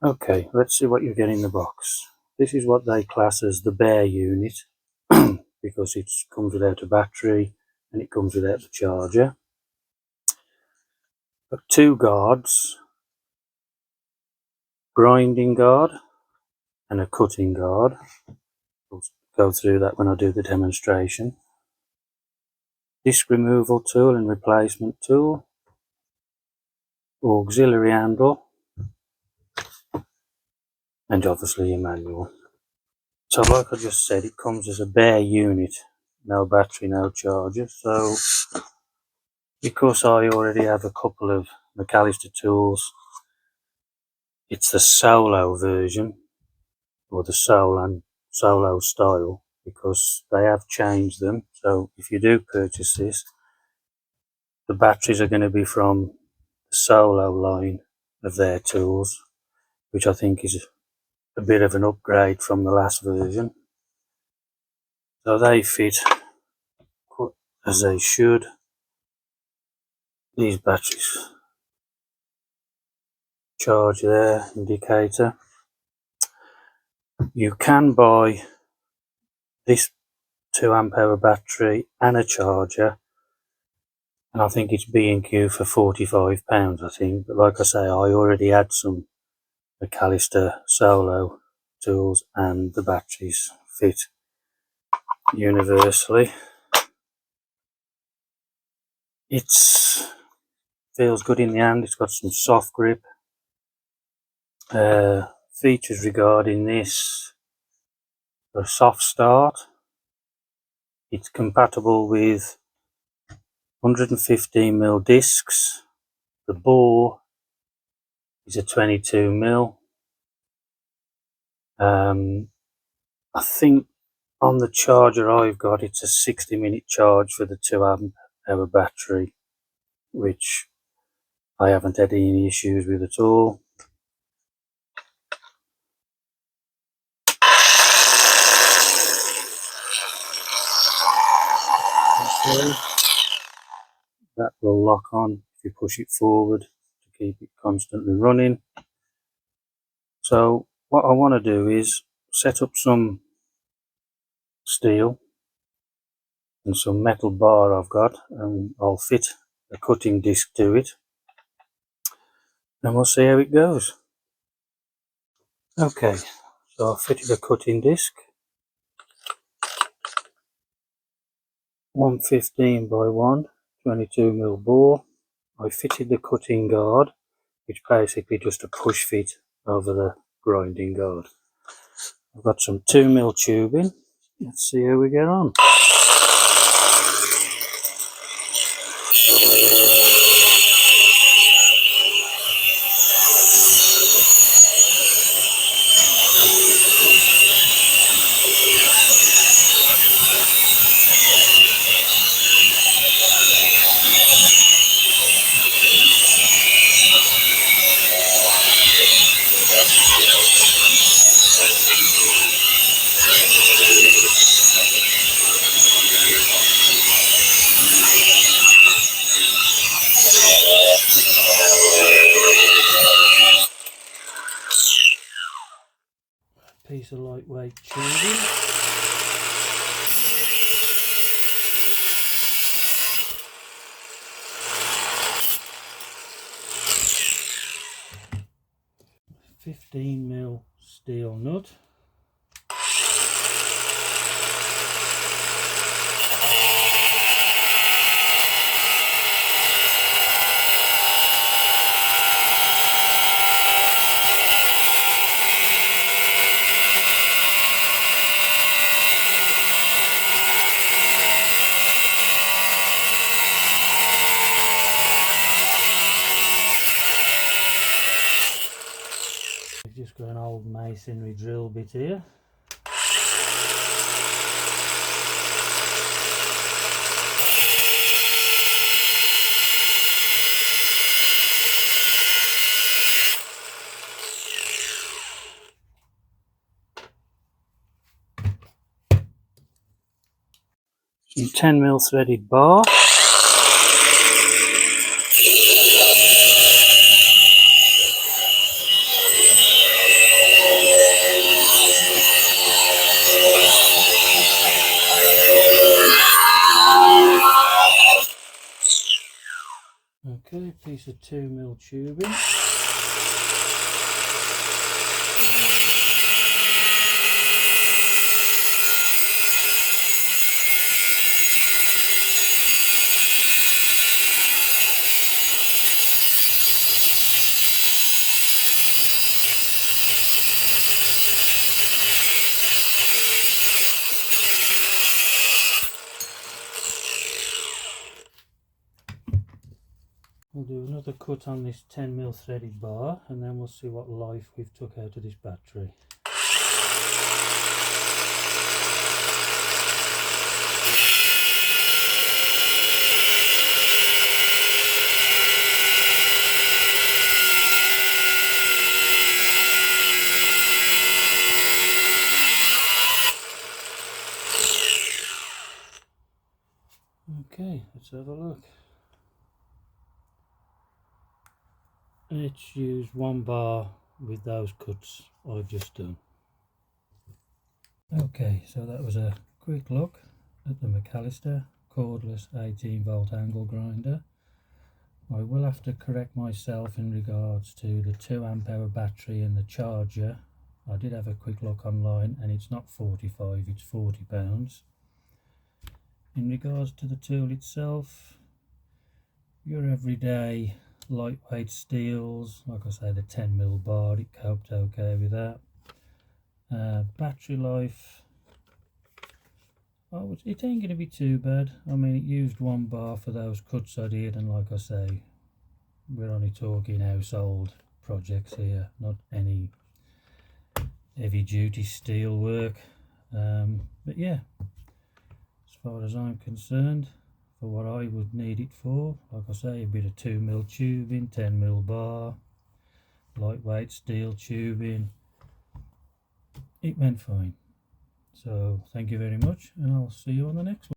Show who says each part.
Speaker 1: Okay, let's see what you get in the box. This is what they class as the bare unit because it comes without a battery and it comes without the charger. Got two guards, grinding guard and a cutting guard. We'll go through that when I do the demonstration. Disc removal tool and replacement tool, auxiliary handle, and obviously your manual. So like I just said, it comes as a bare unit, no battery, no charger. So because I already have a couple of Macallister tools, it's the solo version, or the solo style, because they have changed them. So if you do purchase this, the batteries are going to be from the solo line of their tools, which I think is a bit of an upgrade from the last version. So they fit as they should. These batteries, charge there, indicator. You can buy this 2 amp hour battery and a charger, and I think it's B&Q for £45, I think. But like I say, I already had some Macallister solo tools and the batteries fit universally. It feels good in the hand. It's got some soft grip. Features regarding this: a soft start. It's compatible with 115mm discs. The bore is a 22mm. I think on the charger I've got, it's a 60-minute charge for the 2 amp hour battery, which I haven't had any issues with at all. Okay. That will lock on if you push it forward to keep it constantly running. So what I want to do is set up some steel and some metal bar I've got, and I'll fit a cutting disc to it, and we'll see how it goes. Okay, so I've fitted a cutting disc, 115 by 1, 22mm bore. I fitted the cutting guard, which basically just a push fit over the grinding guard. I've got some 2mm tubing. Let's see how we get on. Piece of lightweight tubing. $15mm steel nut. We've just got an old masonry drill bit here. Some 10mm threaded bar. piece of 2mm tubing. We'll do another cut on this 10mm threaded bar and then we'll see what life we've took out of this battery. Okay, let's have a look. Let's use 1 bar with those cuts I've just done. Okay, so that was a quick look at the Macallister cordless 18V angle grinder. I will have to correct myself in regards to the 2Ah battery and the charger. I did have a quick look online and it's not 45, it's £40. In regards to the tool itself, your everyday lightweight steels, like I say, the 10mm bar, it coped okay with that. Battery life, it ain't going to be too bad. I mean, it used 1 bar for those cuts I did, and like I say, we're only talking household projects here, not any heavy duty steel work. But yeah, as far as I'm concerned, for what I would need it for, like I say, a bit of 2mm tubing, 10mm bar, lightweight steel tubing, it went fine. So thank you very much and I'll see you on the next one.